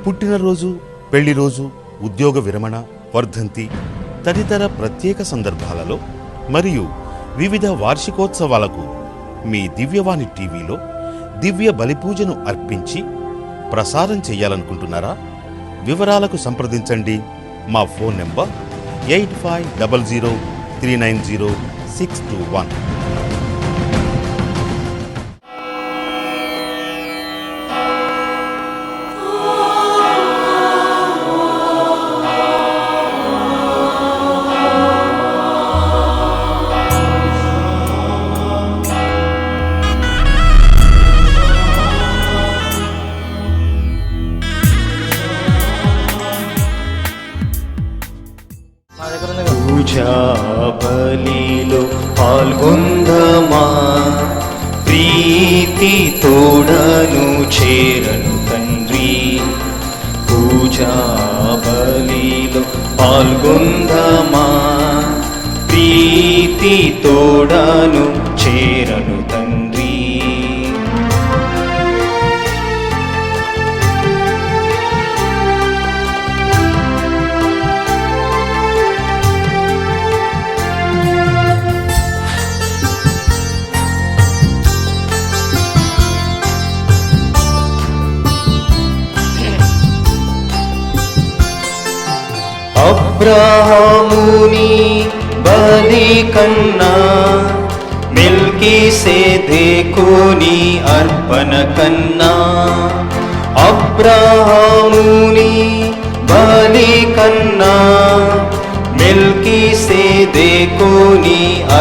పుట్టినరోజు, పెళ్లిరోజు, ఉద్యోగ విరమణ, వర్ధంతి తదితర ప్రత్యేక సందర్భాలలో మరియు వివిధ వార్షికోత్సవాలకు మీ దివ్యవాణి టీవీలో దివ్య బలిపూజను అర్పించి ప్రసారం చేయాలనుకుంటున్నారా? వివరాలకు సంప్రదించండి. మా ఫోన్ నెంబర్ 8500390621. పూజా బలిలో పాల్గొందమా, ప్రీతి తోడను చేరను తండ్రి. పూజా బలిలో పాల్గొందమా, ప్రీతి తోడను చేరను తండ్రి. అబ్రహాముని బలి కన్నా, మెల్కీసెదెకుని అర్పణ కన్నా, అబ్రహాముని బలి కన్నా, మెల్కీసెదెకుని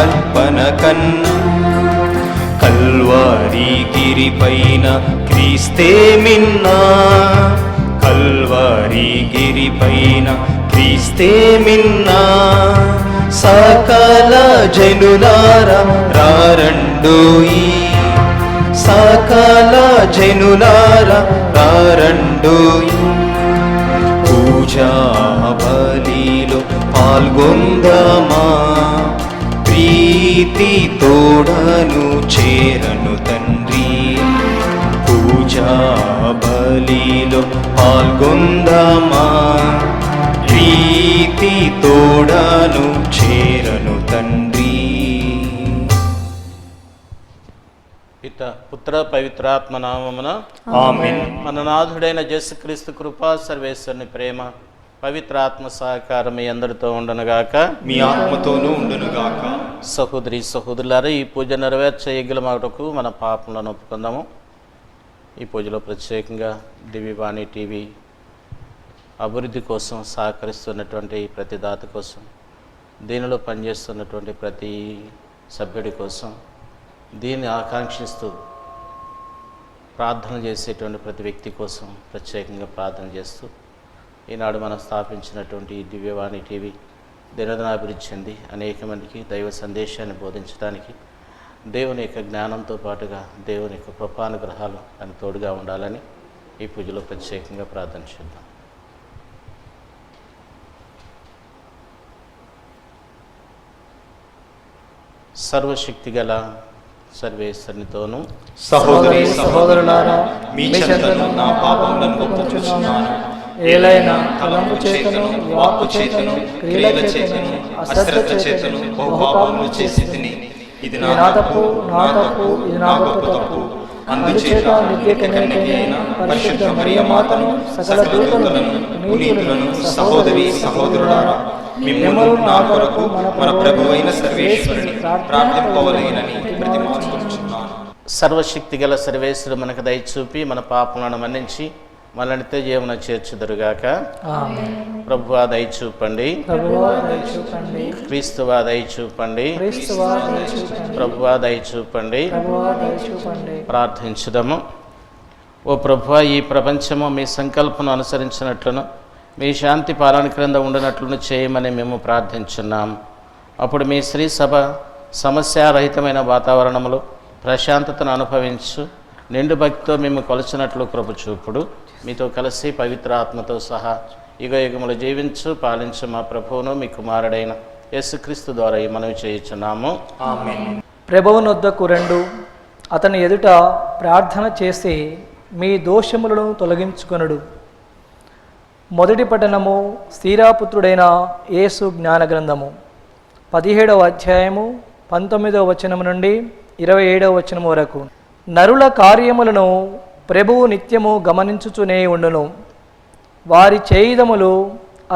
అర్పణ కన్నా, కల్వారి గిరిపైన క్రీస్తే మిన్నా, కల్వారి గిరిపైన క్రీస్తే మిన్నా. సకల జనులారా రారండోయి, సకల జనులారా రారండోయి. పూజా బలిలో పాల్గొందమా, ప్రీతి తోడను చేరను తండ్రి. పూజా బలిలో పాల్గొందమా, ప్రీతి తోడను చేరను తండ్రి. పిత పుత్ర పవిత్రాత్మ నామమున ఆమేన్. మన నాథుడైన యేసుక్రీస్తు కృపా, సర్వేశ్వరుని ప్రేమ, పవిత్రాత్మ సహకారం మీ అందరితో ఉండునుగాక, మీ ఆత్మతోనూ ఉండునుగాక. సహోదరి సహోదరులారా, ఈ పూజ నెరవేర్చేయగలమటకు మన పాపములను ఒప్పుకుందాము. ఈ పూజలో ప్రత్యేకంగా దివ్యవాణి టీవీ అభివృద్ధి కోసం సహకరిస్తున్నటువంటి ప్రతి దాత కోసం, దీనిలో పనిచేస్తున్నటువంటి ప్రతి సభ్యుడి కోసం, దీన్ని ఆకాంక్షిస్తూ ప్రార్థన చేసేటువంటి ప్రతి వ్యక్తి కోసం ప్రత్యేకంగా ప్రార్థన చేస్తూ, ఈనాడు మనం స్థాపించినటువంటి దివ్యవాణి టీవీ దినదినాభివృద్ధి చెంది అనేక మందికి దైవ సందేశాన్ని బోధించడానికి దేవుని యొక్క జ్ఞానంతో పాటుగా దేవుని యొక్క కృపానుగ్రహాలు అని తోడుగా ఉండాలని ఈ పూజలో ప్రత్యేకంగా ప్రార్థన చేద్దాం. సర్వశక్తి గల సర్వేశ్వరునితోనూ సహోదరి సహోదరులారా, మీ చెంతను నా పాపములను ఒప్పుకొనుచున్నాను. ఏలైనా తలంపు చేతను, వాక్కు చేతను, క్రియల చేతను, అశ్రద్ధ చేతను బహుపాపములు చేసి తిని, ఇది నా తప్పు, ఇది నా గొప్ప తప్పు. అందుచేత నిత్య కన్యకైన పరిశుద్ధ మరియమాతను, సకల దూతలను, పునీతులను, సహోదరి సహోదరులారా, మిమ్మల్ని నా కొరకు మన ప్రభువైన సర్వేశ్వరుని ప్రార్థింపవలెనని ప్రతిమానుకొనుచున్నాను. సర్వశక్తి గల సర్వేశ్వరుడు మనకు దయచూపి మన పాపములను మన్నించి మనల్ని నిత్య జీవన చేర్చుదురుగాక. ప్రభువా దయచూపండి, క్రీస్తువా దయచూపండి, ప్రభువా దయచూపండి. ప్రార్థించుదాము. ఓ ప్రభువా, ఈ ప్రపంచము మీ సంకల్పను అనుసరించినట్లును మీ శాంతి పాలన క్రింద ఉండినట్లును చేయమని మేము ప్రార్థించున్నాం. అప్పుడు మీ శ్రీ సభ సమస్యారహితమైన వాతావరణంలో ప్రశాంతతను అనుభవించు నిండు భక్తితో మేము కొలిచినట్లు కృప చూపుడు. మీతో కలిసి పవిత్ర ఆత్మతో సహా యుగయుగములు జీవించు పాలించు మా ప్రభువును మీ కుమారుడైన యేసుక్రీస్తు ద్వారా ఈ మనవి చేయుచున్నాము. ఆమేన్. ప్రభువునొద్దకు రండు, అతని ఎదుట ప్రార్థన చేసి మీ దోషములను తొలగించుకొనుడు. మొదటి పఠనము స్థీరాపుత్రుడైన యేసు జ్ఞాన గ్రంథము 17వ అధ్యాయము 19వ వచనం నుండి 27వ వచనం వరకు. నరుల కార్యములను ప్రభువు నిత్యము గమనించుచునే ఉండును. వారి చేయిదములు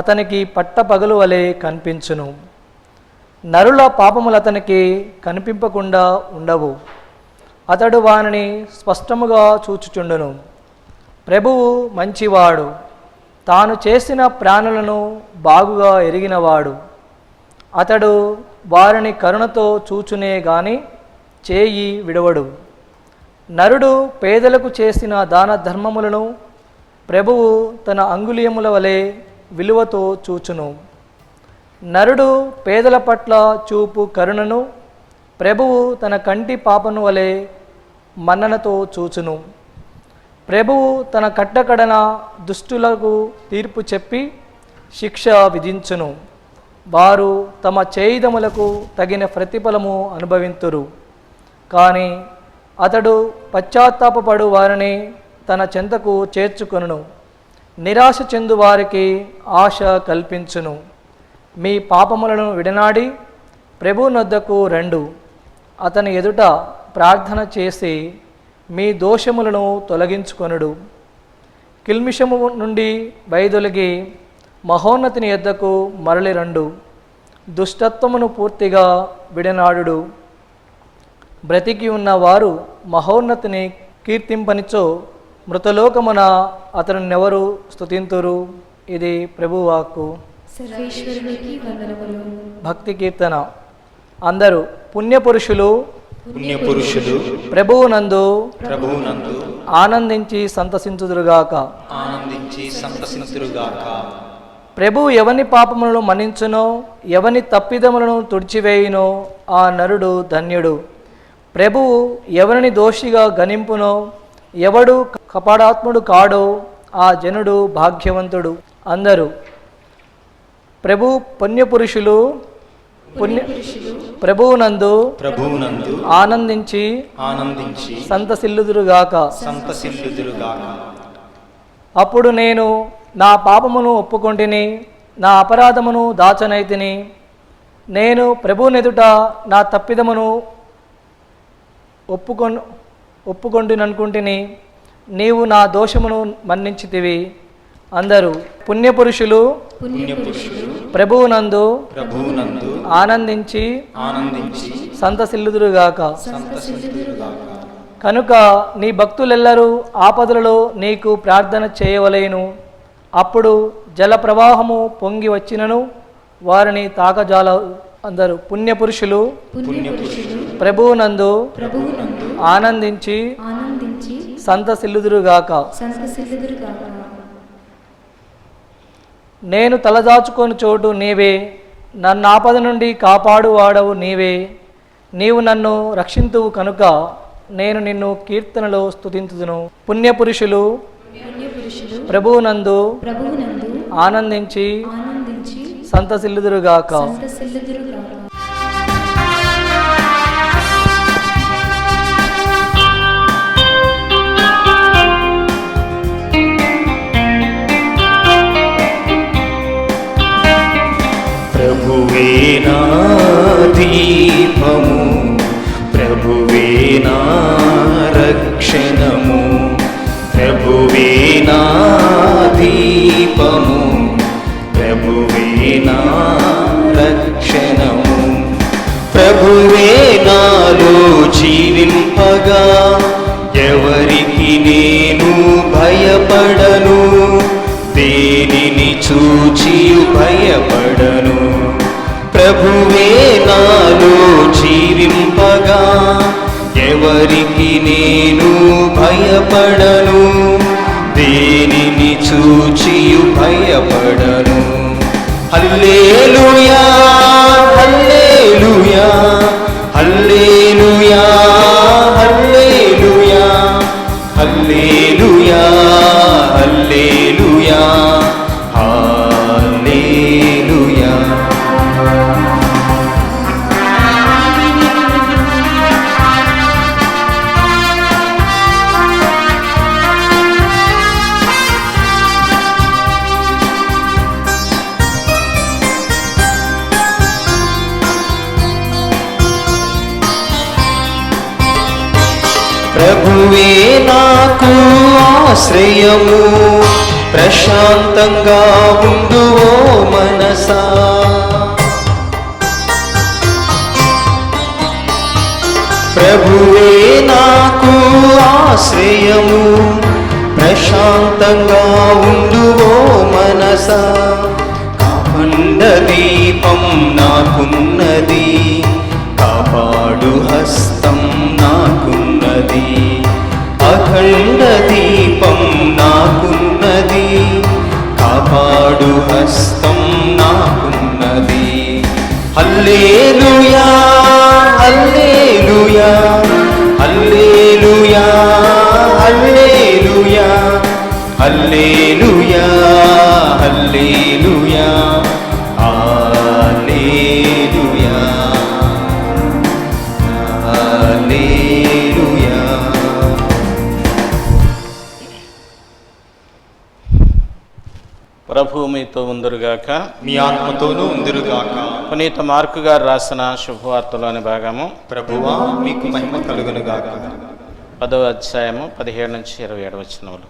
అతనికి పట్టపగలు వలె కనిపించును. నరుల పాపములు అతనికి కనిపింపకుండా ఉండవు. అతడు వానిని స్పష్టముగా చూచుచుండును. ప్రభువు మంచివాడు, తాను చేసిన ప్రాణులను బాగుగా ఎరిగినవాడు. అతడు వారిని కరుణతో చూచునే గాని చేయి విడవడు. నరుడు పేదలకు చేసిన దాన ధర్మములను ప్రభువు తన అంగుళీయముల వలె విలువతో చూచును. నరుడు పేదల పట్ల చూపు కరుణను ప్రభువు తన కంటి పాపను వలె మన్ననతో చూచును. ప్రభువు తన కట్టకడన దుష్టులకు తీర్పు చెప్పి శిక్ష విధించును. వారు తమ చేయిదములకు తగిన ప్రతిఫలము అనుభవింతురు. కానీ అతడు పశ్చాత్తాపపడు వారిని తన చెంతకు చేర్చుకొనును. నిరాశ చెందు వారికి ఆశ కల్పించును. మీ పాపములను విడనాడి ప్రభువునొద్దకు రండు. అతని ఎదుట ప్రార్థన చేసి మీ దోషములను తొలగించుకొనుడు. కిల్మిషము నుండి వైదొలిగి మహోన్నతిని యొద్దకు మరలి రండు. దుష్టత్వమును పూర్తిగా విడనాడుడు. బ్రతికి ఉన్న వారు మహోన్నతిని కీర్తింపనిచో మృతలోకమున అతనినెవరు స్తుతింతురు. ఇది ప్రభువాక్కు. సర్వేశ్వరునికి వందనములు. భక్తి కీర్తన. అందరూ పుణ్యపురుషులు ప్రభువునందు ఆనందించి సంతసించుదురుగాక. ప్రభువు ఎవని పాపములను మన్నించునో, ఎవని తప్పిదములను తుడిచివేయునో ఆ నరుడు ధన్యుడు. ప్రభువు ఎవరిని దోషిగా గణింపునో, ఎవడు కపటాత్ముడు కాడో ఆ జనుడు భాగ్యవంతుడు. అందరూ ప్రభు పుణ్యపురుషులు ప్రభువునందు ఆనందించి సంతసిల్లుదురుగాక. అప్పుడు నేను నా పాపమును ఒప్పుకొంటిని, నా అపరాధమును దాచనైతిని. నేను ప్రభువునెదుట నా తప్పిదమును ఒప్పుకొంటిననుకుంటుని, నీవు నా దోషమును మన్నించితివి. అందరూ పుణ్యపురుషులు ప్రభువునందు ఆనందించి సంతసిల్లుదురుగాక. కనుక నీ భక్తులెల్లరూ ఆపదలలో నీకు ప్రార్థన చేయవలెను. అప్పుడు జల ప్రవాహము పొంగి వచ్చినను వారిని తాకజాల. అందరూ పుణ్యపురుషులు ప్రభువునందు ఆనందించి సంతసిల్లుదురుగాక. నేను తలదాచుకొని చోటు నీవే, నన్ను ఆపద నుండి కాపాడువాడవు నీవే. నీవు నన్ను రక్షింతువు కనుక నేను నిన్ను కీర్తనలో స్తుతింతుదును. పుణ్యపురుషులు ప్రభువునందు ఆనందించి సంతసిల్లుదురుగాక. ప్రభువే నా దీపము, ప్రభువే నా రక్షణము. ప్రభువే నా దీపము, ప్రభువే నా రక్షణము. ప్రభువే నాలో జీవింపగా ఎవరికి నేను భయపడను. దేనిని చూచియు భయపడను. ప్రభువే నాలో జీవింపగా ఎవరికి నేను భయపడను. దేనిని చూచియు భయపడను. హల్లెలూయా హల్లెలూయా హల్లెలూయా హల్లెలూయా హల్లెలూయా హల్లెలూయా హల్లెలూయా. ప్రభువే నాకు ఆశ్రయము, ప్రశాంతంగా ఉండువో మనసా. ప్రభువే నాకు ఆశ్రయము, ప్రశాంతంగా ఉండువో మనసా. కాపండ దీపం నాకున్నది, కాపాడు హస్తం నాకున్నది. అఖండ దీపం నాకున్నది, కాపాడు హస్తం నాకున్నది. హల్లెలూయా హల్లెలూయా హల్లెలూయా హల్లెలూయా హల్లెలూయా హల్లెలూయా హల్లెలూయా హల్లెలూయా. ప్రభువు మీతో ఉందురుగాక. మీ ఆత్మతోనూ ఉందురుగాక. పునీత మార్కు గారు రాసిన శుభవార్తలోని భాగము. ప్రభువా మీకు మహిమ కలుగునుగాక. 10వ అధ్యాయము 17 నుంచి 27 వచనములు.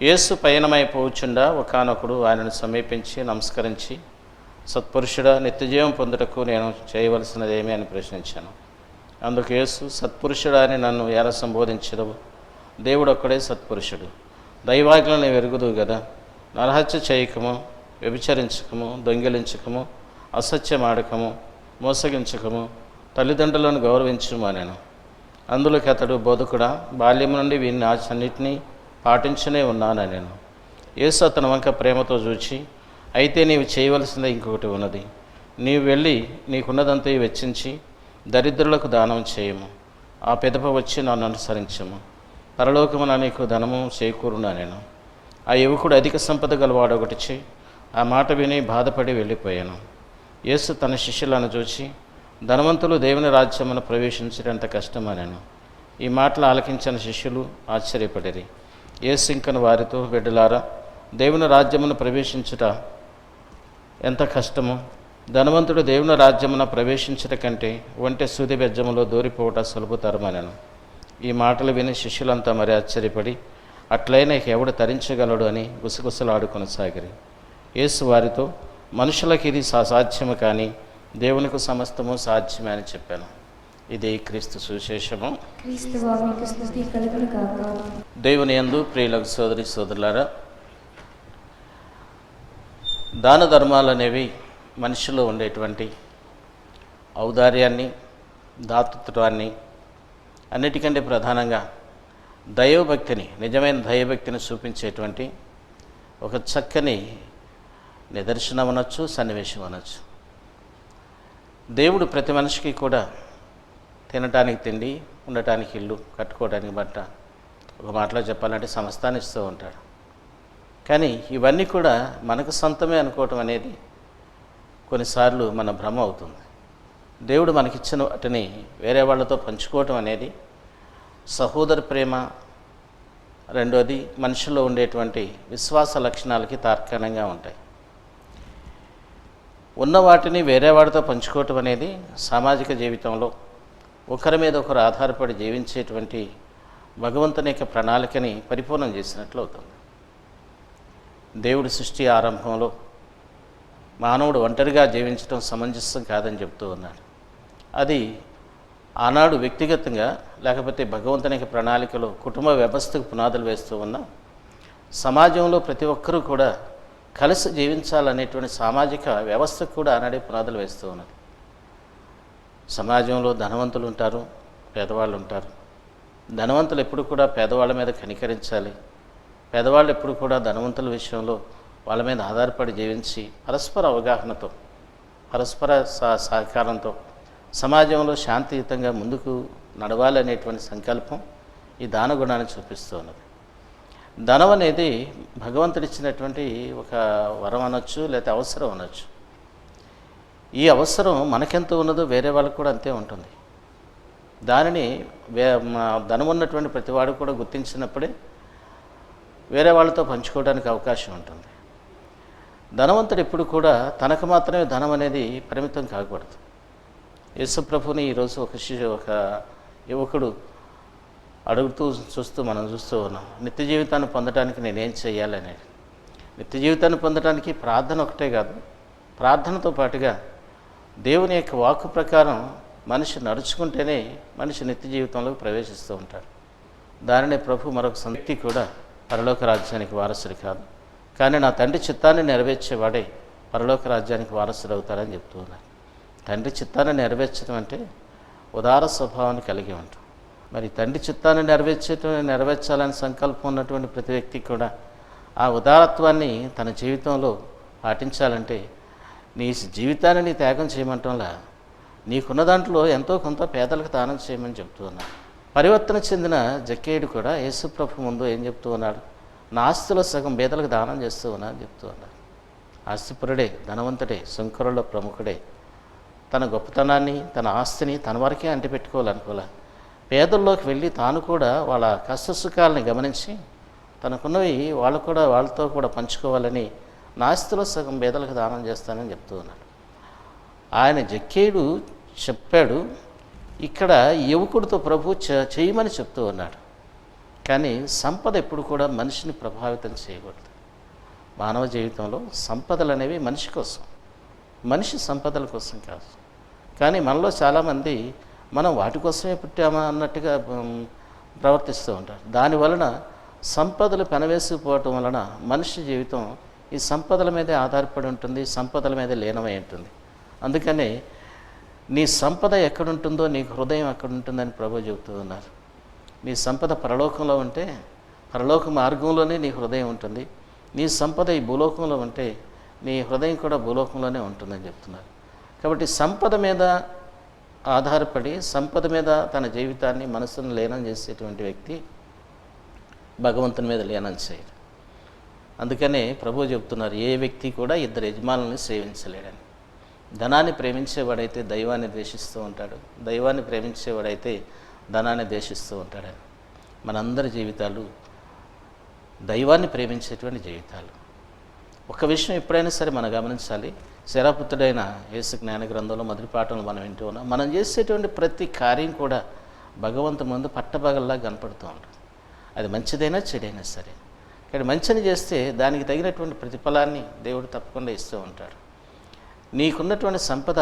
యేసు పయనమైపోచుండా ఒకానొకడు ఆయనను సమీపించి నమస్కరించి, సత్పురుషుడా, నిత్యజీవం పొందుటకు నేను చేయవలసినదేమి అని ప్రశ్నించాను. అందుకు యేసు, సత్పురుషుడా అని నన్ను ఎలా సంబోధించదవు? దేవుడు ఒక్కడే సత్పురుషుడు. దైవాజ్ఞలను వెరుగుదువు కదా. నరహత్య చేయకము, వ్యభిచరించకము, దొంగిలించకము, అసత్యమాడకము, మోసగించకము, తల్లిదండ్రులను గౌరవించుము అనెను. అందులోకి అతడు, బోధకుడా, బాల్యం నుండి వీరిని అన్నిటినీ పాటించనే ఉన్నానెను. యేసు అతని వంక ప్రేమతో చూచి, అయితే నీవు చేయవలసిందే ఇంకొకటి ఉన్నది. నీవు వెళ్ళి నీకున్నదంతా వెచ్చించి దరిద్రులకు దానం చేయము. ఆ పిదప వచ్చి నన్ను అనుసరించము. పరలోకమున నీకు ధనము చేకూరునా నేను. ఆ యువకుడు అధిక సంపద గలవాడు ఒకటిచి ఆ మాట విని బాధపడి వెళ్ళిపోయాను. యేసు తన శిష్యులను చూచి, ధనవంతులు దేవుని రాజ్యమును ప్రవేశించడంత కష్టమనెను. ఈ మాటలు ఆలకించిన శిష్యులు ఆశ్చర్యపడిరి. యేసు ఇంకను వారితో, బిడ్డలారా, దేవుని రాజ్యమును ప్రవేశించుట ఎంత కష్టమో, ధనవంతుడు దేవుని రాజ్యమున ప్రవేశించుట కంటే ఒంటె సూది బెజ్జములో దూరిపోవట సులభతరమనెను. ఈ మాటలు విని శిష్యులంతా మరి ఆశ్చర్యపడి, అట్లయినా ఎవడు తరించగలడు అని గుసగుసలాడుకొనసాగిరి. యేసు వారితో, మనుషులకి ఇది సాధ్యము, కానీ దేవునికి సమస్తము సాధ్యమే అని చెప్పాను. ఇది క్రీస్తు సువిశేషము. క్రీస్తువా మీకు స్తుతి కలుగును గాక. దేవుని యందు ప్రియులకు సోదరి సోదరులారా, దాన ధర్మాలు అనేవి మనిషిలో ఉండేటువంటి ఔదార్యాన్ని, దాతృత్వాన్ని, అన్నిటికంటే ప్రధానంగా దైవభక్తిని, నిజమైన దైవభక్తిని చూపించేటువంటి ఒక చక్కని నిదర్శనం అనొచ్చు, సన్నివేశం అనొచ్చు. దేవుడు ప్రతి మనిషికి కూడా తినటానికి తిండి, ఉండటానికి ఇల్లు, కట్టుకోవడానికి బట్ట, ఒక మాటలో చెప్పాలంటే సమస్తాన్ని ఇస్తూ ఉంటాడు. కానీ ఇవన్నీ కూడా మనకు సొంతమే అనుకోవటం అనేది కొన్నిసార్లు మన భ్రమ అవుతుంది. దేవుడు మనకిచ్చిన వాటిని వేరే వాళ్ళతో పంచుకోవటం అనేది సహోదర ప్రేమ, రెండోది మనుషుల్లో ఉండేటువంటి విశ్వాస లక్షణాలకి తార్కాణంగా ఉంటాయి. ఉన్న వాటిని వేరే వాడితో పంచుకోవటం అనేది సామాజిక జీవితంలో ఒకరి మీద ఒకరు ఆధారపడి జీవించేటువంటి భగవంతుని యొక్క ప్రణాళికని పరిపూర్ణం చేసినట్లు అవుతుంది. దేవుడి సృష్టి ఆరంభంలో మానవుడు ఒంటరిగా జీవించడం సమంజసం కాదని చెప్తూ ఉన్నాడు. అది ఆనాడు వ్యక్తిగతంగా, లేకపోతే భగవంతుని యొక్క ప్రణాళికలో కుటుంబ వ్యవస్థకు పునాదులు వేస్తూ ఉన్న సమాజంలో ప్రతి ఒక్కరూ కూడా కలిసి జీవించాలనేటువంటి సామాజిక వ్యవస్థకు కూడా ఆనాడే పునాదులు వేస్తూ ఉన్నది. సమాజంలో ధనవంతులు ఉంటారు, పేదవాళ్ళు ఉంటారు. ధనవంతులు ఎప్పుడు కూడా పేదవాళ్ళ మీద కనికరించాలి. పేదవాళ్ళు ఎప్పుడు కూడా ధనవంతుల విషయంలో వాళ్ళ మీద ఆధారపడి జీవించి పరస్పర అవగాహనతో, పరస్పర సహకారంతో సమాజంలో శాంతియుతంగా ముందుకు నడవాలనేటువంటి సంకల్పం ఈ దాన గుణాన్ని చూపిస్తూ ఉన్నది. ధనం అనేది భగవంతుడిచ్చినటువంటి ఒక వరం అనొచ్చు, లేకపోతే అవసరం అనొచ్చు. ఈ అవసరం మనకెంత ఉన్నదో వేరే వాళ్ళకు కూడా అంతే ఉంటుంది. దానిని ధనం ఉన్నటువంటి ప్రతివాడు కూడా గుర్తించినప్పుడే వేరే వాళ్ళతో పంచుకోవడానికి అవకాశం ఉంటుంది. ధనవంతుడు ఎప్పుడు కూడా తనకు మాత్రమే ధనం అనేది పరిమితం కాకూడదు. యేసుప్రభుని ఈరోజు ఒక యువకుడు అడుగుతూ మనం చూస్తూ ఉన్నాం. నిత్య జీవితాన్ని పొందడానికి నేనేం చేయాలనేది. నిత్య జీవితాన్ని పొందడానికి ప్రార్థన ఒకటే కాదు, ప్రార్థనతో పాటుగా దేవుని యొక్క వాక్కు ప్రకారం మనిషి నడుచుకుంటేనే మనిషి నిత్య జీవితంలోకి ప్రవేశిస్తూ ఉంటాడు. దానినే ప్రభు మరొక వ్యక్తి కూడా పరలోక రాజ్యానికి వారసుడు కాదు, కానీ నా తండ్రి చిత్తాన్ని నెరవేర్చేవాడే పరలోక రాజ్యానికి వారసుడు అవుతాడని చెప్తూ ఉన్నారు. తండ్రి చిత్తాన్ని నెరవేర్చడం అంటే ఉదార స్వభావాన్ని కలిగి ఉంటాం. మరి తండ్రి చిత్తాన్ని నెరవేర్చాలని సంకల్పం ఉన్నటువంటి ప్రతి వ్యక్తి కూడా ఆ ఉదారత్వాన్ని తన జీవితంలో పాటించాలంటే నీ జీవితాన్ని నీ త్యాగం చేయమంటంలా నీకున్న దాంట్లో ఎంతో కొంత పేదలకు దానం చేయమని చెప్తూ ఉన్నాడు. పరివర్తన చెందిన జక్కేయుడు కూడా యేసుప్రభు ముందు ఏం చెప్తూ ఉన్నాడు? నా ఆస్తిలో సగం పేదలకు దానం చేస్తూ ఉన్నా అని చెప్తూ ఉన్నాడు. ఆస్తిపరుడే, ధనవంతుడే, శంకరుల్లో ప్రముఖుడే తన గొప్పతనాన్ని, తన ఆస్తిని తన వరకే అంటిపెట్టుకోవాలనుకోలే. పేదల్లోకి వెళ్ళి తాను కూడా వాళ్ళ కష్టసుఖాలని గమనించి తనకున్నవి వాళ్ళతో కూడా పంచుకోవాలని నా ఆస్తిలో సగం పేదలకు దానం చేస్తానని చెప్తూ ఉన్నాడు. ఆయన జక్కేయుడు చెప్పాడు, ఇక్కడ యువకుడితో ప్రభు చేయమని చెప్తూ ఉన్నాడు. కానీ సంపద ఎప్పుడు కూడా మనిషిని ప్రభావితం చేయకూడదు. మానవ జీవితంలో సంపదలు అనేవి మనిషి కోసం, మనిషి సంపదల కోసం కాదు. కానీ మనలో చాలామంది మనం వాటి కోసమే పుట్టామా అన్నట్టుగా ప్రవర్తిస్తూ ఉంటారు. దానివలన సంపదలు పెనవేసుకుపోవటం వలన మనిషి జీవితం ఈ సంపదల మీదే ఆధారపడి ఉంటుంది, సంపదల మీదే లీనమై ఉంటుంది. అందుకని నీ సంపద ఎక్కడుంటుందో నీకు హృదయం ఎక్కడుంటుందని ప్రభు చెబుతూ ఉన్నారు. నీ సంపద పరలోకంలో ఉంటే పరలోక మార్గంలోనే నీ హృదయం ఉంటుంది. నీ సంపద ఈ భూలోకంలో ఉంటే నీ హృదయం కూడా భూలోకంలోనే ఉంటుందని చెప్తున్నారు. కాబట్టి సంపద మీద ఆధారపడి సంపద మీద తన జీవితాన్ని మనసును లీనం చేసేటువంటి వ్యక్తి భగవంతుని మీద లీనం చేయడు. అందుకనే ప్రభువు చెప్తున్నారు, ఏ వ్యక్తి కూడా ఇద్దరు యజమానుల్ని సేవించలేడని. ధనాన్ని ప్రేమించేవాడైతే దైవాన్ని ద్వేషిస్తూ ఉంటాడు, దైవాన్ని ప్రేమించేవాడైతే ధనాన్ని ద్వేషిస్తూ ఉంటాడని. మనందరి జీవితాలు దైవాన్ని ప్రేమించేటువంటి జీవితాలు. ఒక విషయం ఎప్పుడైనా సరే మనం గమనించాలి. శరాపుత్రుడైన యేసు జ్ఞాన గ్రంథంలో మొదటి పాఠంలో మనం వింటూ ఉన్నాం. మనం చేసేటువంటి ప్రతి కార్యం కూడా భగవంతుని ముందు పట్టబగల్లా కనపడుతూ ఉంటుంది. అది మంచిదైనా చెడైనా సరే. కానీ మంచిని చేస్తే దానికి తగినటువంటి ప్రతిఫలాన్ని దేవుడు తప్పకుండా ఇస్తూ ఉంటాడు. నీకున్నటువంటి సంపద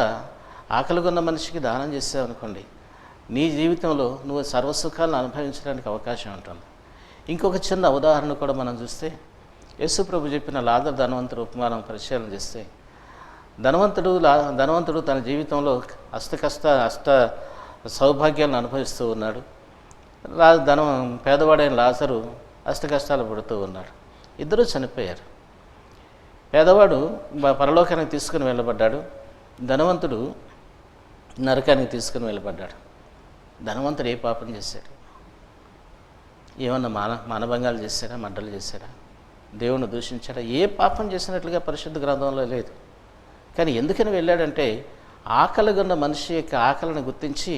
ఆకలిగొన్న మనిషికి దానం చేసావనుకోండి, నీ జీవితంలో నువ్వు సర్వసుఖాలను అనుభవించడానికి అవకాశం ఉంటుంది. ఇంకొక చిన్న ఉదాహరణ కూడా మనం చూస్తే, యేసు ప్రభు చెప్పిన లాజరు ధనవంతుడు ఉపమానం పరిశీలన చేస్తే, ధనవంతుడు తన జీవితంలో అష్ట సౌభాగ్యాలను అనుభవిస్తూ ఉన్నాడు. పేదవాడైన లాజరు అష్ట కష్టాలు పడుతూ ఉన్నాడు. ఇద్దరూ చనిపోయారు. పేదవాడు పరలోకానికి తీసుకుని వెళ్ళబడ్డాడు, ధనవంతుడు నరకానికి తీసుకుని వెళ్ళబడ్డాడు. ధనవంతుడు ఏ పాపం చేశాడు? ఏమన్నా మానభంగాలు చేశాడా? మంటలు చేశాడా? దేవుణ్ణి దూషించాడా? ఏ పాపం చేసినట్లుగా పరిశుద్ధ గ్రంథంలో లేదు. కానీ ఎందుకని వెళ్ళాడంటే ఆకలిగొన్న మనిషి యొక్క ఆకలిని గుర్తించి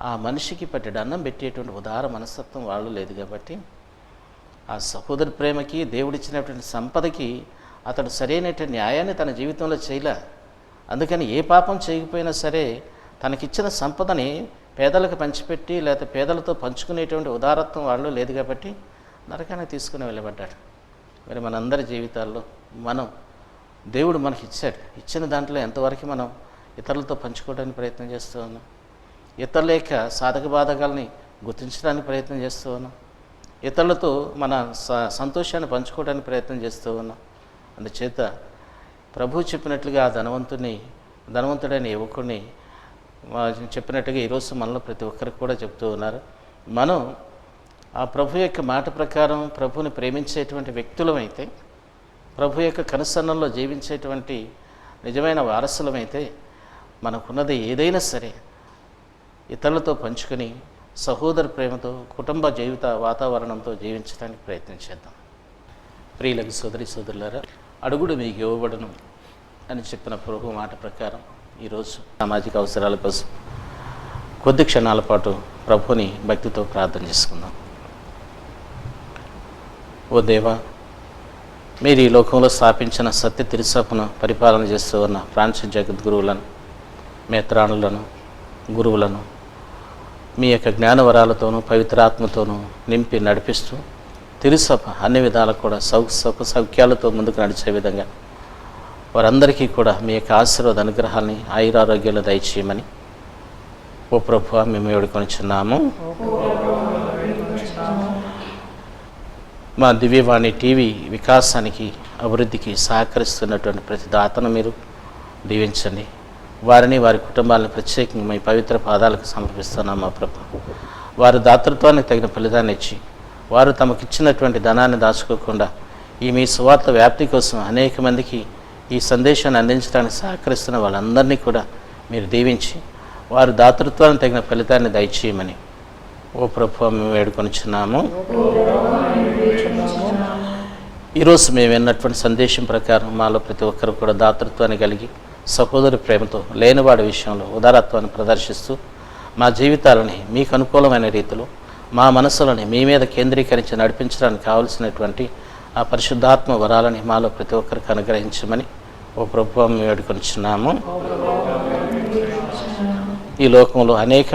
ఆ మనిషికి పట్టెడు అన్నం పెట్టేటువంటి ఉదార మనస్తత్వం వాళ్ళు లేదు కాబట్టి ఆ సహోదరి ప్రేమకి దేవుడిచ్చినటువంటి సంపదకి అతడు సరైనటువంటి న్యాయాన్ని తన జీవితంలో చేయలే. అందుకని ఏ పాపం చేయకపోయినా సరే తనకిచ్చిన సంపదని పేదలకు పంచిపెట్టి లేకపోతే పేదలతో పంచుకునేటువంటి ఉదారత్వం వాళ్ళు లేదు కాబట్టి నరకానికి తీసుకుని వెళ్ళబడ్డాడు. మరి మనందరి జీవితాల్లో దేవుడు మనకి ఇచ్చిన దాంట్లో ఎంతవరకు మనం ఇతరులతో పంచుకోవడానికి ప్రయత్నం చేస్తూ ఉన్నాం, ఇతరుల యొక్క సాధక బాధకాలని గుర్తించడానికి ప్రయత్నం చేస్తూ ఉన్నాం, ఇతరులతో మన సంతోషాన్ని పంచుకోవడానికి ప్రయత్నం చేస్తూ ఉన్నాం. అందుచేత ప్రభువు చెప్పినట్లుగా ఆ ధనవంతుడైన యువకుడిని చెప్పినట్టుగా ఈరోజు మనలో ప్రతి ఒక్కరికి కూడా చెప్తూ ఉన్నారు. మనం ఆ ప్రభు యొక్క మాట ప్రకారం ప్రభువుని ప్రేమించేటువంటి వ్యక్తులమైతే, ప్రభు యొక్క కనుసన్నల్లో జీవించేటువంటి నిజమైన వారసులమైతే మనకున్నది ఏదైనా సరే ఇతరులతో పంచుకొని సహోదర ప్రేమతో కుటుంబ జీవిత వాతావరణంతో జీవించడానికి ప్రయత్నం చేద్దాం. ప్రియులకు సోదరులారా, అడుగుడు మీకు ఇవ్వబడును అని చెప్పిన ప్రభు మాట ప్రకారం ఈరోజు సామాజిక అవసరాల కోసం కొద్ది క్షణాల పాటు ప్రభుని భక్తితో ప్రార్థన చేసుకుందాం. ఓ దేవా, మీరు ఈ లోకంలో స్థాపించిన సత్య తిరుసభను పరిపాలన చేస్తూ ఉన్న ఫ్రాన్సిస్ జగద్గురువులను, మేత్రాణులను, గురువులను, మీ యొక్క జ్ఞానవరాలతోనూ పవిత్రాత్మతోనూ నింపి నడిపిస్తూ తిరుసభ అన్ని విధాలకు కూడా సౌఖ్యాలతో ముందుకు నడిచే విధంగా వారందరికీ కూడా మీ యొక్క ఆశీర్వాద అనుగ్రహాలని ఆయురారోగ్యాలు దయచేయమని ఓ ప్రభువా మేము వేడుకొనిచున్నాము. మా దివ్యవాణి టీవీ వికాసానికి అభివృద్ధికి సహకరిస్తున్నటువంటి ప్రతి దాతను మీరు దీవించండి. వారిని వారి కుటుంబాలను ప్రత్యేకంగా మీ పవిత్ర పాదాలకు సమర్పిస్తున్నాం. మా ప్రభు వారి దాతృత్వానికి తగిన ఫలితాన్ని ఇచ్చి వారు తమకిచ్చినటువంటి ధనాన్ని దాచుకోకుండా ఈ మీ సువార్త వ్యాప్తి కోసం అనేక మందికి ఈ సందేశాన్ని అందించడానికి సహకరిస్తున్న వాళ్ళందరినీ కూడా మీరు దీవించి వారి దాతృత్వానికి తగిన ఫలితాన్ని దయచేయమని ఓ ప్రభు మేము వేడుకొనిచున్నాము. ఈరోజు మేము విన్నటువంటి సందేశం ప్రకారం మాలో ప్రతి ఒక్కరు కూడా దాతృత్వాన్ని కలిగి సహోదరి ప్రేమతో లేనివాడి విషయంలో ఉదారత్వాన్ని ప్రదర్శిస్తూ మా జీవితాలని మీకు అనుకూలమైన రీతిలో మా మనసులని మీ మీద కేంద్రీకరించి నడిపించడానికి కావలసినటువంటి ఆ పరిశుద్ధాత్మ వరాలని మాలో ప్రతి ఒక్కరికి అనుగ్రహించమని ఓ ప్రభుత్వం వేడుకొనిచున్నాము. ఈ లోకంలో అనేక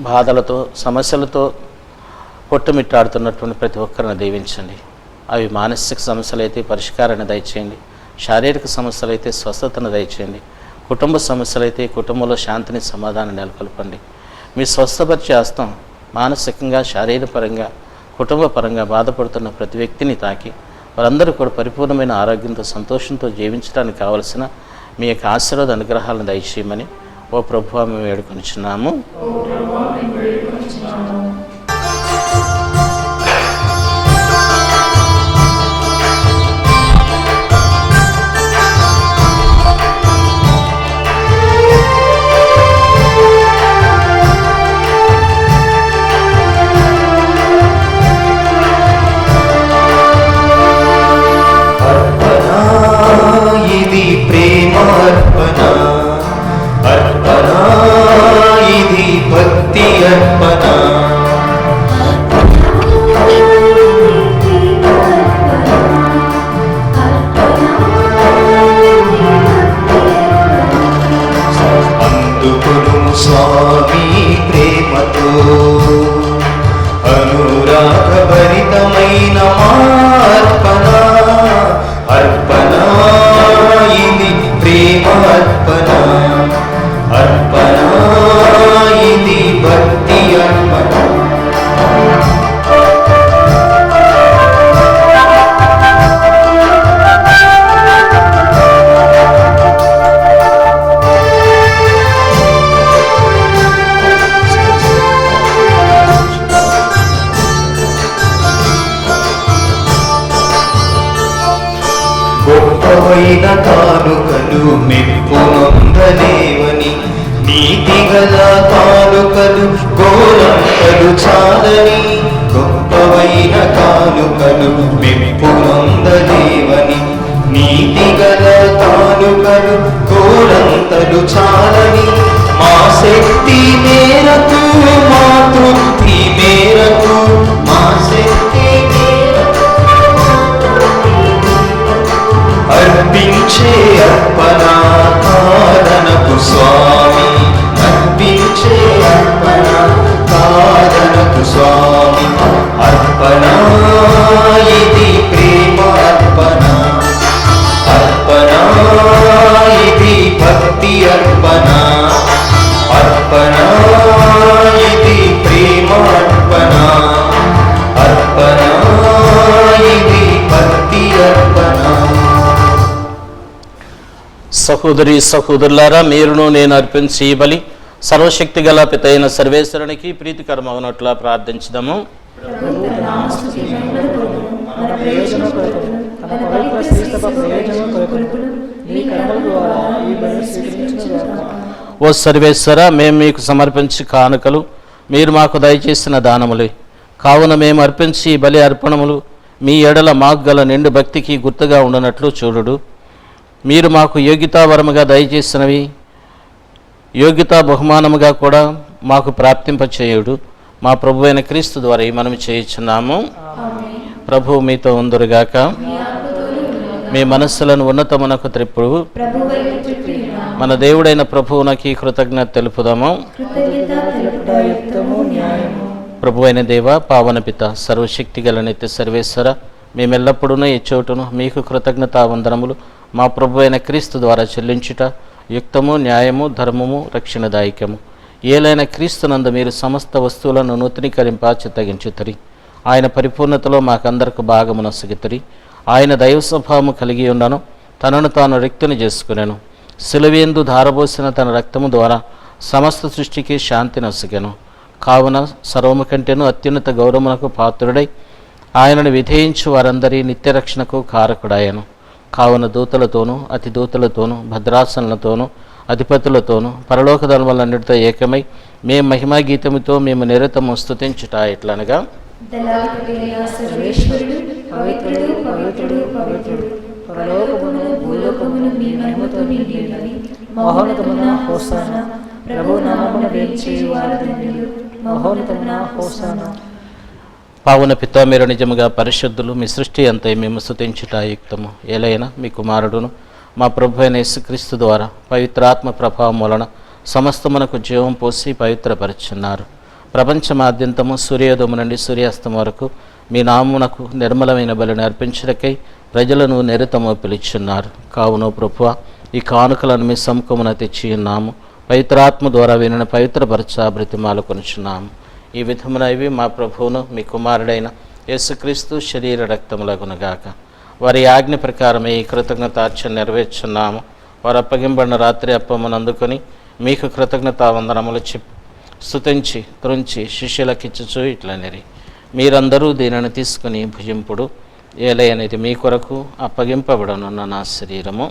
బాధలతో సమస్యలతో కొట్టుమిట్టాడుతున్నటువంటి ప్రతి ఒక్కరిని దీవించండి. అవి మానసిక సమస్యలు అయితే పరిష్కారాన్ని దయచేయండి, శారీరక సమస్యలు అయితే స్వస్థతను దయచేయండి, కుటుంబ సమస్యలు అయితే కుటుంబంలో శాంతిని సమాధానం నెలకొల్పండి. మీ స్వస్థపరిచే హస్తం మానసికంగా శారీరపరంగా కుటుంబ పరంగా బాధపడుతున్న ప్రతి వ్యక్తిని తాకి వారందరూ కూడా పరిపూర్ణమైన ఆరోగ్యంతో సంతోషంతో జీవించడానికి కావలసిన మీ యొక్క ఆశీర్వాద అనుగ్రహాలను దయచేయమని ఓ ప్రభువా మేము వేడుకొనిచున్నాము. ఇది ప్రేమార్పణ, అర్పణ ఇది భక్తి అర్పణ. అందుకును స్వామి ప్రేమతో అనురాగభరితమైన మార్పణ, అర్పణ ఇది ప్రేమార్పణ, అర్పణ ఇది భక్తి అర్పణ. గొప్పవైన కానుకలు మెప్పునొందలేవని, నీతిగల కానుకలు గోరంతలు చాలని. గొప్పవైన కానుకలు మెప్పునొందలేవని, నీతిగల కానుకలు గోరంతలు చాలని. మా శక్తి మేరకు మా తృప్తి మేరకు, మా శక్తి అర్పించే అర్పణ కాదనకు స్వామి, అర్పించే అర్పణ కాదనకు స్వామి. అర్పణ ఇది ప్రేమార్పణ, అర్పణ ఇది భక్తి అర్పణ, అర్పణ ఇది ప్రేమార్పణ, అర్పణ ఇది భక్తి అర్పణ. సహోదరి సహోదరులారా, మీరును నేను అర్పించి ఈ బలి సర్వశక్తి గల పితైన సర్వేశ్వరునికి ప్రీతికరమగునట్లా ప్రార్థించుదాము. ఓ సర్వేశ్వర, మేము మీకు సమర్పించి కానుకలు మీరు మాకు దయచేసిన దానములే. కావున మేము అర్పించి ఈ బలి అర్పణములు మీ ఎడల మాకు గల నిండు భక్తికి గుర్తుగా ఉండనట్లు చూడుడు. మీరు మాకు యోగ్యతావరముగా దయచేసినవి యోగ్యతా బహుమానముగా కూడా మాకు ప్రాప్తింపచేయుడు. మా ప్రభు అయిన క్రీస్తు ద్వారా మనం చేయుచున్నాము. ప్రభు మీతో ఉందురుగాక. మీ మనస్సులను ఉన్నతమునకు త్రిప్పుడు మన దేవుడైన ప్రభువునకి కృతజ్ఞత తెలుపుదాము. యుక్తము న్యాయము ప్రభు అయిన దేవ, పావన పిత, సర్వశక్తి గల నిత్య సర్వేశ్వర, మేమెల్లప్పుడూ ఈ చోటును మీకు కృతజ్ఞతావందనములు మా ప్రభు అయిన క్రీస్తు ద్వారా చెల్లించుట యుక్తము, న్యాయము, ధర్మము, రక్షణదాయకము. ఏలైన క్రీస్తునందు మీరు సమస్త వస్తువులను నూతనీకరింప చిత్తగించుతరి. ఆయన పరిపూర్ణతలో మాకందరకు భాగమునొసగితరి. ఆయన దైవ స్వభావము కలిగి ఉన్నను, తనను తాను రిక్తుని చేసుకునేను. సిలువేందు ధారబోసిన తన రక్తము ద్వారా సమస్త సృష్టికి శాంతి నొసగెను. కావున సర్వము కంటేనూ అత్యున్నత గౌరవమునకు పాత్రుడై ఆయనను విధేయించు వారందరి నిత్యరక్షణకు కారకుడాయను. కావున దూతలతోనూ, అతి దూతలతోనూ, భద్రాసనలతోనూ, అధిపతులతోనూ, పరలోక ధర్మలన్నిటితో ఏకమై మేము మహిమా గీతముతో మేము నిరతము స్తుతించుట ఎట్లనగా, దళాధిపతియైన సర్వేశ్వరుడు పవిత్రుడు, పవిత్రుడు, పవిత్రుడు. పరలోకమును భూలోకమును మీ మహిమతో నిండి ఉన్నవి. మహోన్నతమున హోసానా. ప్రభు నామమున వేంచేయువారు ధన్యులు. మహోన్నతమున హోసానా. పావున పిత, మీరు నిజముగా పరిశుద్ధులు. మీ సృష్టి అంతా మేము స్తుతించుట యుక్తము. ఏలైనా మీ కుమారుడును మా ప్రభు అయిన యేసుక్రీస్తు ద్వారా పవిత్రాత్మ ప్రభావం వలన సమస్తమునకు జీవం పోసి పవిత్రపరుచున్నారు. ప్రపంచమాద్యంతము సూర్యోదయము నుండి సూర్యాస్తం వరకు మీ నామమునకు నిర్మలమైన బలిని అర్పించుటకై ప్రజలను నిరతము పిలుచున్నారు. కావున ప్రభువ, ఈ కానుకలను మీ సముఖమున తెచ్చి ఉన్నాము. పవిత్రాత్మ ద్వారా వీరిని పవిత్రపరచ బ్రతిమాలు కొనుచున్నాము. ఈ విధమున ఇవి మా ప్రభువును మీ కుమారుడైన యేసుక్రీస్తు శరీర రక్తములగునగాక. వారి ఆజ్ఞ ప్రకారమే ఈ కృతజ్ఞతార్చన నెరవేర్చున్నాము. వారు అప్పగింబడిన రాత్రి అప్పమును అందుకొని మీకు కృతజ్ఞతావందనములు స్తుతించి త్రుంచి శిష్యులకిచ్చుచూ ఇట్లనిరి, మీరందరూ దీనిని తీసుకుని భుజింపుడు. ఏలయనిది మీ కొరకు అప్పగింపబడనున్న నా శరీరము.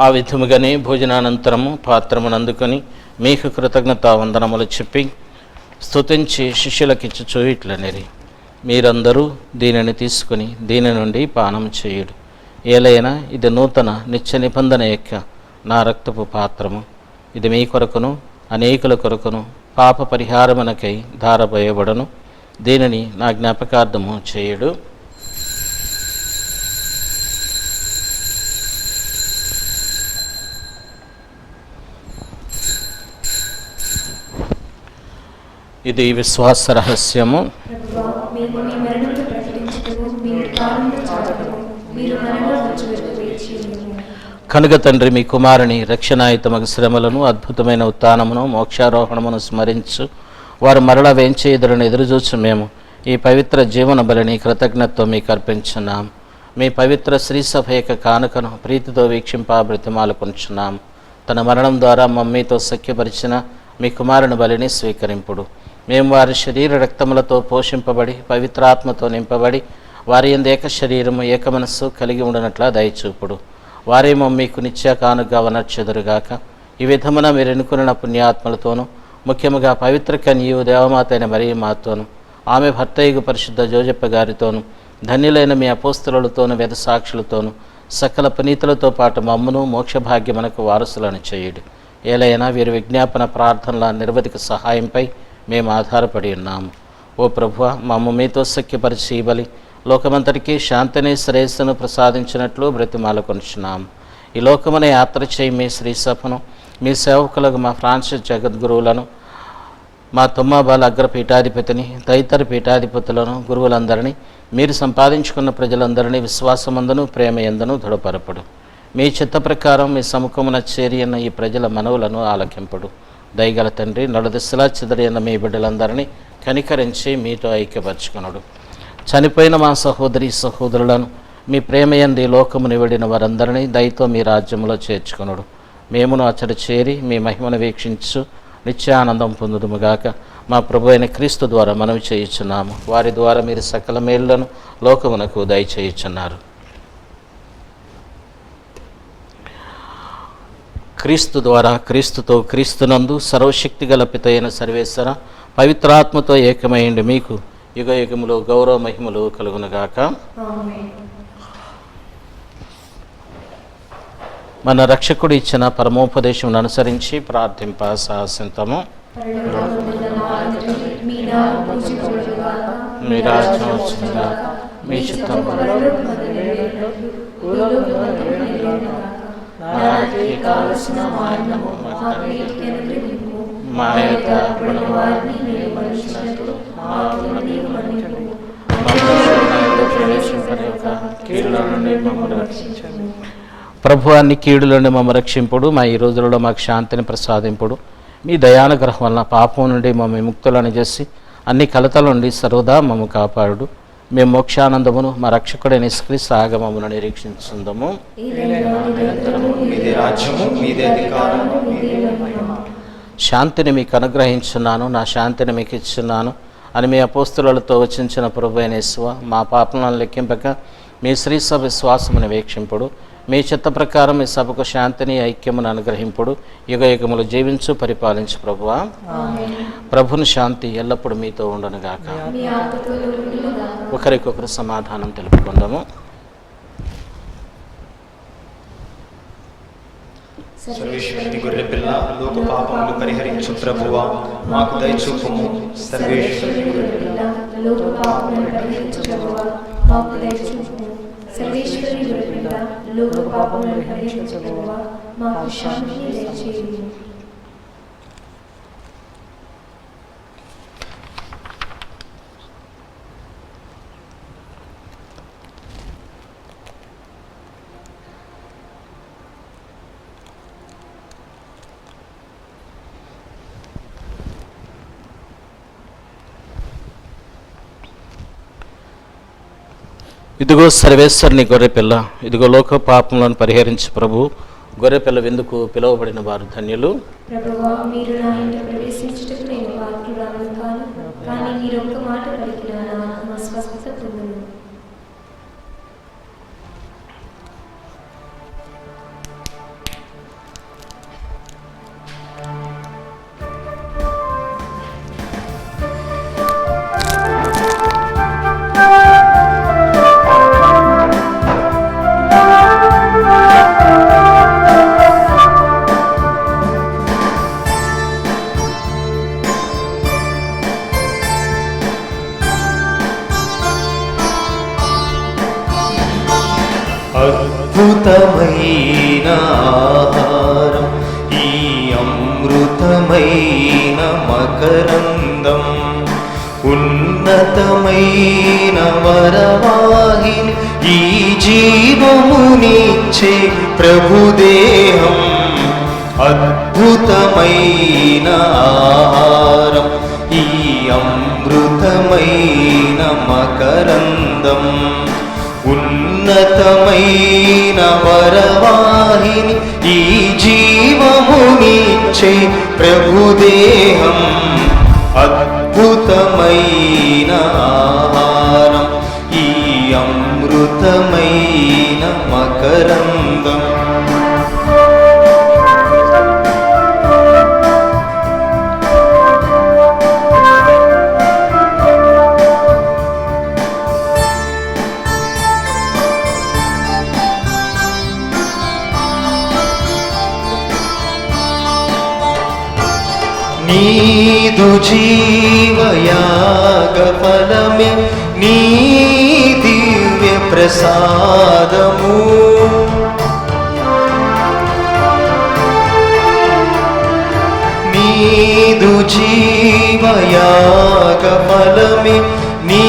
ఆ విధముగానే భోజనానంతరము పాత్రమునందుకొని మీకు కృతజ్ఞతావందనములు చెప్పి స్తుతించి శిష్యులకిచ్చుచూ ఇట్లనిరి, మీరందరూ దీనిని తీసుకుని దీని నుండి పానం చేయుడు. ఏలైనా ఇది నూతన నిత్య నిబంధన యొక్క నా రక్తపు పాత్రము. ఇది మీ కొరకును అనేకుల కొరకును పాప పరిహారమునకై ధారపోయబడను. దీనిని నా జ్ఞాపకార్థము చేయుడు. ఇది విశ్వాస రహస్యము. ప్రభువా, మేము మీ మరణమును ప్రకటించుటకు, మీ ఉత్థానమును చాటుటకు మీరు మరణంలో నుంచి వేచి ఉన్నాము. కనుక తండ్రి, మీ కుమారుని రక్షణాయుతమగు శ్రమలను, అద్భుతమైన ఉత్థానమును, మోక్షారోహణమును స్మరించు వారు మరలా వేంచేయుదురని ఎదురుచూచు మేము ఈ పవిత్ర జీవన బలిని కృతజ్ఞతతో మీకు అర్పించున్నాం. మీ పవిత్ర శ్రీసభ యొక్క కానుకను ప్రీతితో వీక్షింప బ్రతిమాలు కొంచున్నాం. తన మరణం ద్వారా మమ్మీతో సఖ్యపరిచిన మీ కుమారుని బలిని స్వీకరింపుడు. మేము వారి శరీర రక్తములతో పోషింపబడి పవిత్రాత్మతో నింపబడి వారి యందు ఏక శరీరము ఏక మనస్సు కలిగి ఉండనట్లా దయచూపుడు. వారేమో మీకు నిత్య కానుకగా వనర్చెదురుగాక. ఈ విధమున మీరు ఎన్నుకున్న పుణ్యాత్మలతోనూ, ముఖ్యముగా పవిత్ర కన్యు దేవమాత అయిన మరియమాతోనూ, ఆమె భర్తయ్యగు పరిశుద్ధ జోజప్ప గారితోనూ, ధన్యులైన మీ అపోస్తలులతోనూ, వేద సాక్షులతోనూ, సకల పునీతులతో పాటు మమ్మును మోక్షభాగ్యమునకు వారసులను చేయుడు. ఏలైనా వీరి విజ్ఞాపన ప్రార్థనల నిరవధిక సహాయంపై మేము ఆధారపడి ఉన్నాము. ఓ ప్రభువా, మమ్ము మీతో సఖ్యపరిచి ఈ బలి లోకమంతటికీ శాంతిని శ్రేయస్సును ప్రసాదించినట్లు బ్రతిమాల కొనుచున్నాము. ఈ లోకమున యాత్ర చేయి మీ శ్రీసభను, మీ సేవకులకు మా ఫ్రాన్సిస్ జగద్గురువులను, మా తుమ్మాబాల అగ్రపీఠాధిపతిని, తదితర పీఠాధిపతులను, గురువులందరినీ, మీరు సంపాదించుకున్న ప్రజలందరినీ విశ్వాసమందును ప్రేమ యందును దృఢపరపడు. మీ చిత్త ప్రకారం మీ సముఖమున చేరియన్న ఈ ప్రజల మనవులను ఆలకింపడు. దయగల తండ్రి, నలుదిశలా చెదరైన మీ బిడ్డలందరినీ కనికరించి మీతో ఐక్యపరచుకునుడు. చనిపోయిన మా సహోదరి సహోదరులను మీ ప్రేమయందు ఈ లోకముని విడిన వారందరినీ దయతో మీ రాజ్యంలో చేర్చుకునుడు. మేమును అచ్చడి చేరి మీ మహిమను వీక్షించు నిత్యానందం పొందుదుముగాక. మా ప్రభు అయిన క్రీస్తు ద్వారా మనవి చేయుచున్నాము. వారి ద్వారా మీరు సకల మేలులను లోకమునకు దయచేయుచున్నారు. క్రీస్తు ద్వారా, క్రీస్తుతో, క్రీస్తునందు సర్వశక్తి గల పిత అయిన సర్వేశ్వర పవిత్రాత్మతో ఏకమైండి మీకు యుగ యుగములో గౌరవ మహిమలు కలుగునుగాక. మన రక్షకుడు ఇచ్చిన పరమోపదేశం అనుసరించి ప్రార్థింప సాహసింతము. మీ రాజ్యం వచ్చునుగా, మీ చిత్తం నాటికి కావలసిన మాయము మా యొక్క వారిని మీరు మన్నించినట్లు మాకు మీరు మన్నించండి. ప్రవేశింపనివ్వక కీడుల నుండి మమ్మల్ని రక్షించండి. ప్రభు అన్ని కీడుల నుండి మమ్మల్ని రక్షింపుడు. మా ఈ రోజులలో మాకు శాంతిని ప్రసాదింపుడు. మీ దయానుగ్రహం వలన పాపం నుండి మమ్మల్ని ముక్తులను చేసి అన్ని కలతల నుండి సర్వదా మమ్మ కాపాడు. మేము మోక్షానందమును మా రక్షకుడైన యేసుక్రీస్తు ఆగమమును నిరీక్షించుందము. మీదే రాజ్యము, మీదే అధికారము, మీదే మహిమ. శాంతిని మీకు అనుగ్రహించున్నాను, నా శాంతిని మీకు ఇచ్చున్నాను అని మీ అపోస్తులతో వచించిన ప్రభు అయిన యేసువ, మా పాపలను లెక్కింపక మీ శ్రీ సభ విశ్వాసమును వీక్షింపుడు. మీ చిత్త ప్రకారం మీ సభకు శాంతిని ఐక్యమును అనుగ్రహింపుడు. యుగ యుగములు జీవించు పరిపాలించు ప్రభువా. ప్రభుని శాంతి ఎల్లప్పుడూ మీతో ఉండనుగాక. ఒకరికొకరు సమాధానం తెలుపుకుందాము. సర్వేశ్వరుని గొర్రె పిల్ల, లోక పాపములు పరిహరించు ప్రభువా, మాకు దయచూపుము. సర్వేశ్వరుని గొర్రె పిల్ల, లోక పాపములను పరిహరించు ప్రభువా, మాకు దయచూపుము. సర్వేశ్వరుని గొర్రె పిల్ల, లోక పాపములను పరిహరించు ప్రభువా, మాకు శాంతిని దయచేయుము. ఇదిగో సర్వేశ్వరుని గొర్రెపిల్ల, ఇదిగో లోక పాపములను పరిహరించు ప్రభు. గొర్రెపిల్ల విందుకు పిలువబడిన వారు ధన్యులు. ప్రభువా, మీరు నా ఇంట ప్రవేశించుటకు నేను పాత్రురాలను కాను, కానీ మీరు ఒక్క మాట పలికిన నా ఆత్మ స్వస్థత పొందును. అద్భుతమైన ఆహారం, ఈ అమృతమైన మకరందం, ఉన్నతమైన వరవాహిని, ఈ జీవమునిచ్చే ప్రభుదేహం. అద్భుతమైన ఆహారం, ఈ అమృతమైన మకరందం, ఉన్నతమైన వరవాహిని, ఈ జీవమునిచ్చే ప్రభుదేహం. అద్భుతమైన ఆహారం, ఈ అమృతమైన మకరందం. నీదు జీవయాగ ఫలమే నీ దివ్య ప్రసాదము. నీదు జీవయాగ ఫలమే నీ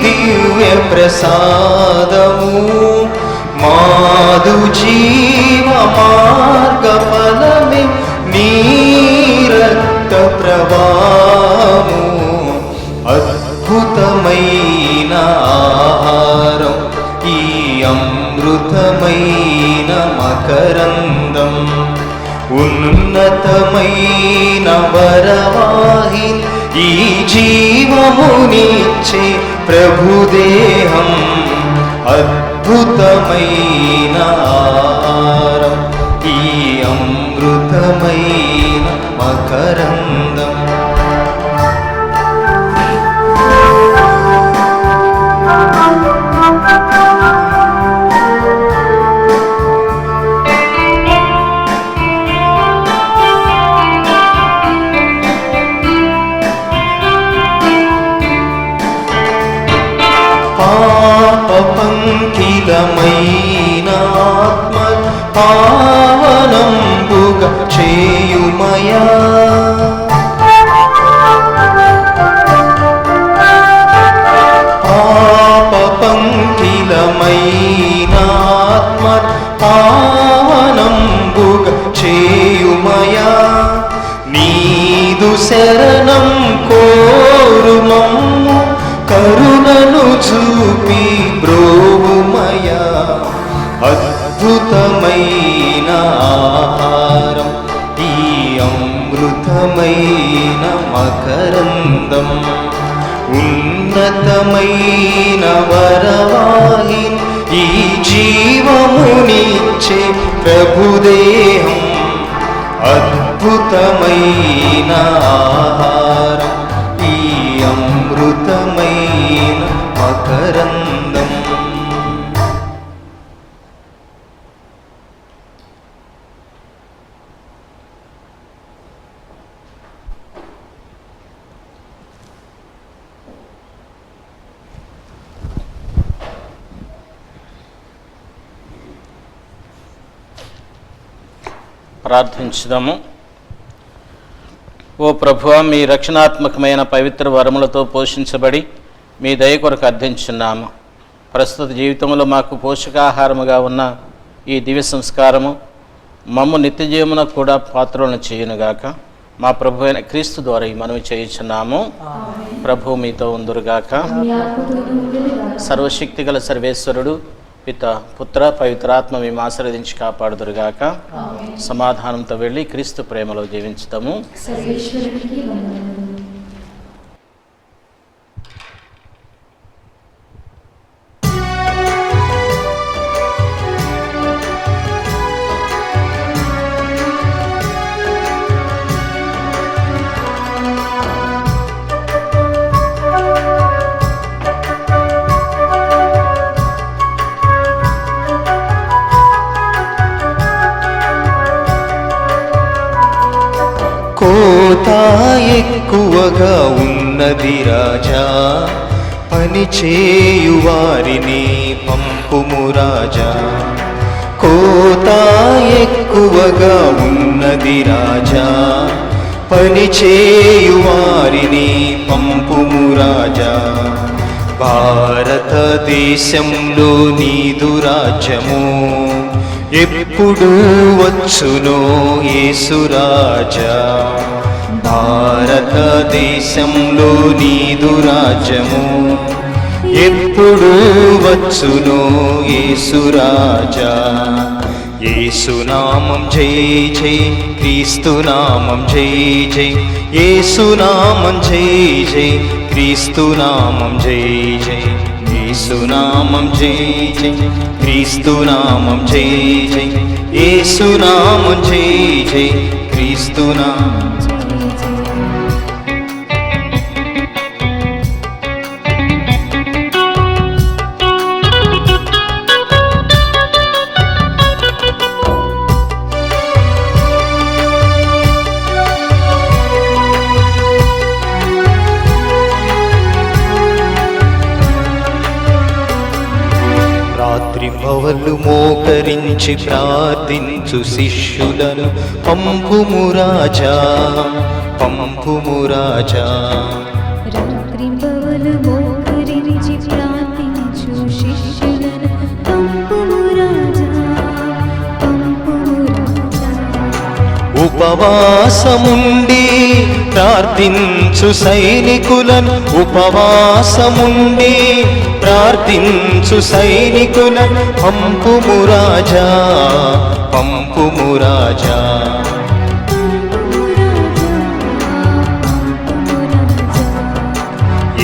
దివ్య ప్రసాదము. మాదు జీవ మార్గ ఫలమే నీ రక్త ప్రవాహము. అద్భుతమైన ఆహారం, ఈ అమృతమైన మకరందం, ఉన్నతమైన వరవాహిని, ఈ జీవమునిచ్చే ప్రభుదేహం. అద్భుతమైన ఆహారం, ఈ అమృతమైన మకరందం. పావనంబుగా చేయుమయా. పాప పంకిలమైన ఆత్మ పావనంబుగా చేయుమయా. నీదు శరణం కోరుమమ్ము కరుణను చూపి బ్రోవుమయా. అద్భుతమైన ఆహారం ఈ అమృతమైన మకరందం, ఉన్నతమైన వరవాహి ఈ జీవమునిచ్చే ప్రభుదేహం. అద్భుతమైన ఆహారం ఈ అమృతమైన మకరందం. ప్రార్థించుదాము. ఓ ప్రభువా, మీ రక్షణాత్మకమైన పవిత్ర వరములతో పోషించబడి మీ దయ కొరకు అర్థించున్నాము. ప్రస్తుత జీవితంలో మాకు పోషకాహారముగా ఉన్న ఈ దివ్య సంస్కారము మమ్ము నిత్యజీవమున కూడా పాత్రలను చేయునుగాక. మా ప్రభు అయిన క్రీస్తు ద్వారా ఈ మనవి చేయుచున్నాము. ప్రభు మీతో ఉందురుగాక. సర్వశక్తి గల సర్వేశ్వరుడు పిత పుత్ర పవిత్రాత్మ మేము ఆశీర్వదించి కాపాడుదురుగాక. సమాధానంతో వెళ్ళి క్రీస్తు ప్రేమలో జీవించుతాము. కోత ఎక్కువగా ఉన్నది రాజా, పని చేయువారిని పంపుము రాజా. కోత ఎక్కువగా ఉన్నది రాజా, పని చేయువారిని పంపుము రాజా. భారతదేశంలో నీదు రాజ్యము ఎప్పుడు వచ్చునో యేసురాజా. భారతదేశంలో నీదు రాజ్యము ఎప్పుడు వచ్చునో యేసురాజా. యేసునామం జై జై, క్రీస్తునామం జై జై. యేసునామం జై జై, క్రీస్తునామం జై జై. యేసునామం జై జై, క్రీస్తునామం జై జై. యేసునామం జై జై, క్రీస్తునామం. రాత్రింబవళ్ళు మోకరించి ప్రార్థించు శిష్యులను పంపుము రాజా, పంపుము రాజా. రాత్రింబవళ్ళు మోకరించి ప్రార్థించు శిష్యులను పంపుము రాజా, పంపుము రాజా. ఉపవాసముండి ప్రార్థించు సైనికులను, ఉపవాసముండి ప్రార్థించు సైనికులను పంపుము రాజా, పంపుము రాజా.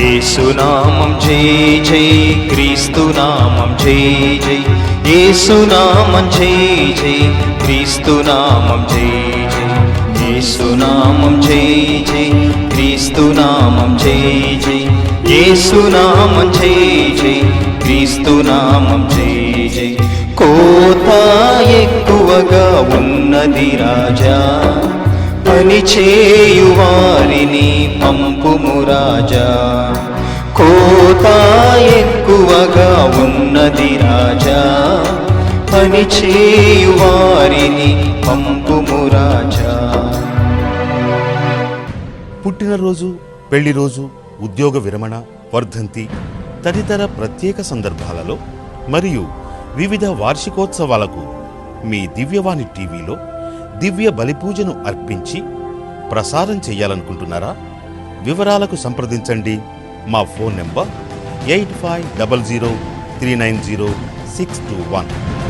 యేసునామం జై జై, క్రీస్తునామం జై జై. యేసునామం జై జై, క్రీస్తునామం జై జై. యేసునామం జై జై, క్రీస్తునామం జై జై. యేసునామం జై జై, క్రీస్తునామం జై జై. కోత ఎక్కువగా ఉన్నది రాజా, పని చేయువారిని పంపుము రాజా. కోత ఎక్కువగా ఉన్నది రాజా, పని చేయువారిని వారిని పంపుము రాజా. పుట్టినరోజు, పెళ్లి రోజు, ఉద్యోగ విరమణ, వర్ధంతి తదితర ప్రత్యేక సందర్భాలలో మరియు వివిధ వార్షికోత్సవాలకు మీ దివ్యవాణి టీవీలో దివ్య బలిపూజను అర్పించి ప్రసారం చేయాలనుకుంటున్నారా? వివరాలకు సంప్రదించండి మా ఫోన్ నెంబర్ 8500390621.